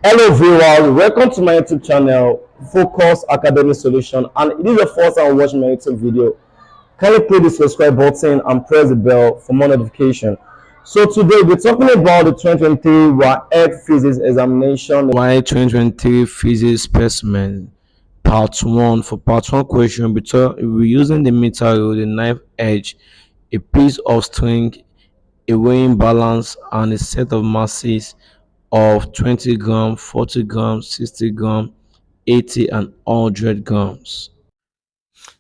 Hello viewers, welcome to my YouTube channel, Focus Academic Solution. And it is the first time watching my YouTube video. Kindly click the subscribe button and press the bell for more notification. So today we're talking about the 2023 WAEC Physics Examination. WAEC 2023 Physics Specimen Part 1. For Part 1 question, we're using the meter rule, the knife edge, a piece of string, a weighing balance, and a set of masses of 20 grams, 40 grams, 60 grams, 80 and 100 grams.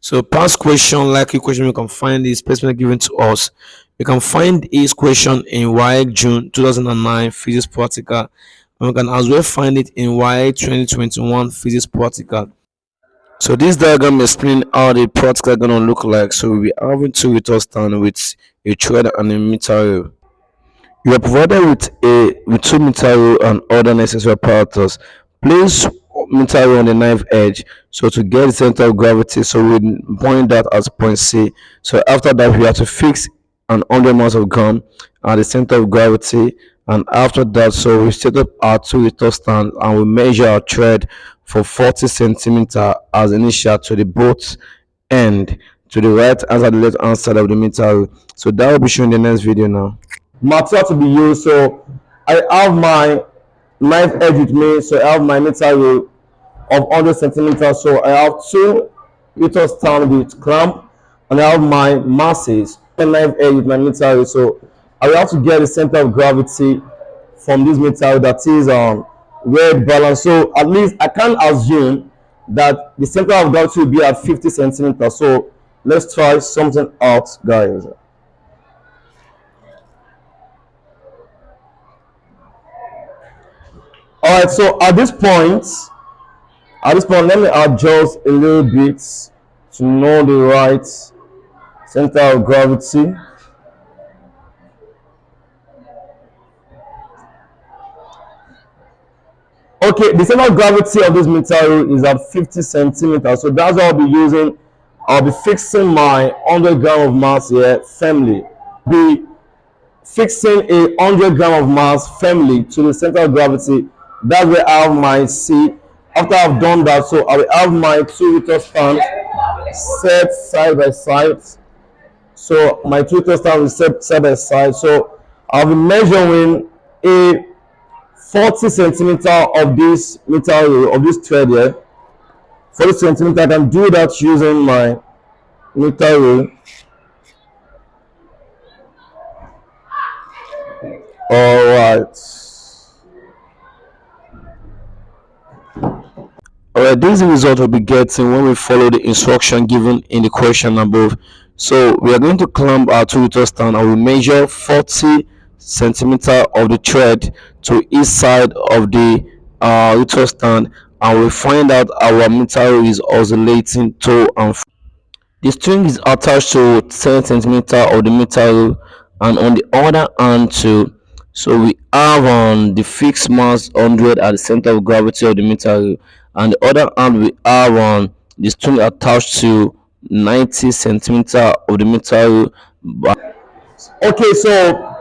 So past question, likely question, we can find the specimen given to us. We can find this question in WAEC June 2009 Physics Practical, and we can as well find it in WAEC 2021 Physics Practical. So this diagram explains how the practical is going to look like. So we are having two return stand with a thread and a meter rule. You are provided with two meter rule and other necessary apparatus. Place meter rule on the knife edge so to get the center of gravity. So we point that as point C. So after that we have to fix an 100 mass of gum at the center of gravity, and after that so we set up our two return stand and we measure our thread for 40 centimeter as initial to the both end, to the right and the left hand side of the meter rule. So that will be shown in the next video now. Material to be used. So I have my knife edge with me, so I have my meter rule of 100 centimeters. So I have two meter stand with clamp, and I have my masses and knife edge with my meter rule. So I will have to get the center of gravity from this meter rule, that is weight balance. So at least I can assume that the center of gravity will be at 50 centimeters. So let's try something out, guys. All right, so at this point let me adjust a little bit to know the right center of gravity. Okay, the center of gravity of this meter rule is at 50 centimeters. So that's what I'll be using. I'll be fixing my 100 gram of mass here firmly. Be fixing a 100 gram of mass firmly to the center of gravity. That's where I have my C. After I've done that, so I will have my two return stands set side by side. So my two return stands will set side by side. So I'll be measuring a 40 centimeter of this meter rule, of this thread here. 40 centimeter. I can do that using my meter rule. All right. Alright, this result will be getting when we follow the instruction given in the question above. So we are going to clamp our two return stand and we measure 40 centimeter of the thread to each side of the return stand, and we find out our meter rule is oscillating to and fro. The string is attached to 10 centimeter of the meter rule, and on the other hand too. So we have the fixed mass 100 at the center of gravity of the meter rule, and the other hand we have the string attached to 90 centimeter of the meter rule. Okay, so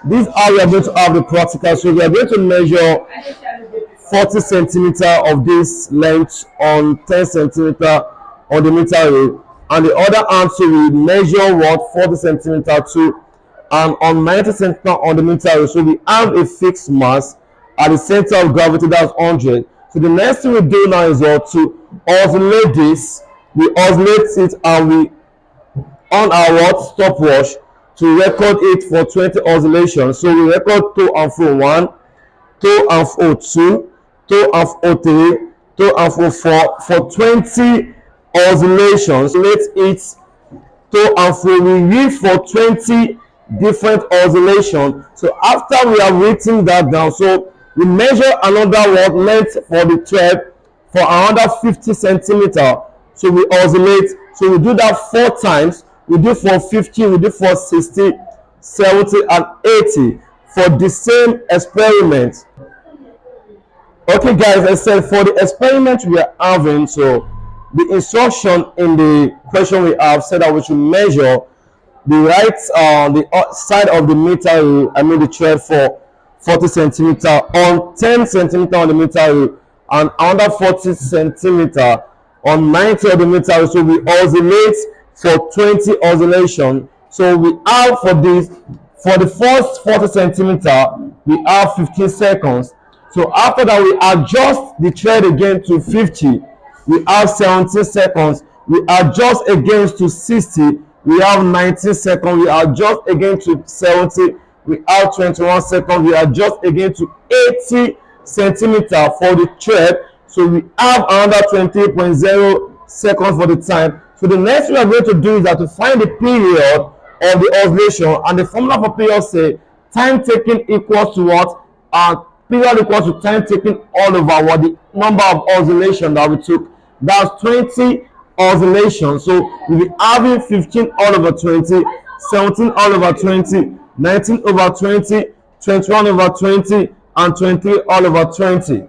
this is how we are going to have the practical. So we are going to measure 40 centimeter of this length on 10 centimeter on the meter rule, and the other hand so we measure what 40 centimeter to, and on 90 centimeter on the meter rule. So we have a fixed mass at the center of gravity, that's 100. So the next thing we do now is to oscillate this. We oscillate it and we on our stopwatch to record it for 20 oscillations. So we record to and fro 1, to and fro 2, to and fro 3, to and fro 4 for 20 oscillations. Let it to and fro. We read for 20 different oscillations. So after we have written that down, so we measure another length for the thread for another 50 centimeter. So we oscillate. So we do that 4 times. We do for 50, we do for 60, 70 and 80 for the same experiment. Okay guys, I said for the experiment we are having, so the instruction in the question we have said that we should measure the right the side of the meter rule, I mean the thread, for 40 centimeter on 10 centimeter on the meter rule, and another 40 centimeter on 90 of the meter rule. So we oscillate for 20 oscillation. So we have for this, for the first 40 centimeter, we have 15 seconds. So after that, we adjust the thread again to 50. We have 17 seconds. We adjust again to 60. We have 19 seconds. We adjust again to 70. We have 21 seconds. We adjust again to 80 centimeter for the thread. So we have another 28.0 seconds for the time. So the next thing we are going to do is that to find the period of the oscillation, and the formula for period say time taken equals to what? Period equals to time taken all over what the number of oscillation that we took. That's 20 oscillations. So we'll be having 15 all over 20, 17 all over 20, 19 over 20, 21 over 20, and 20 all over 20.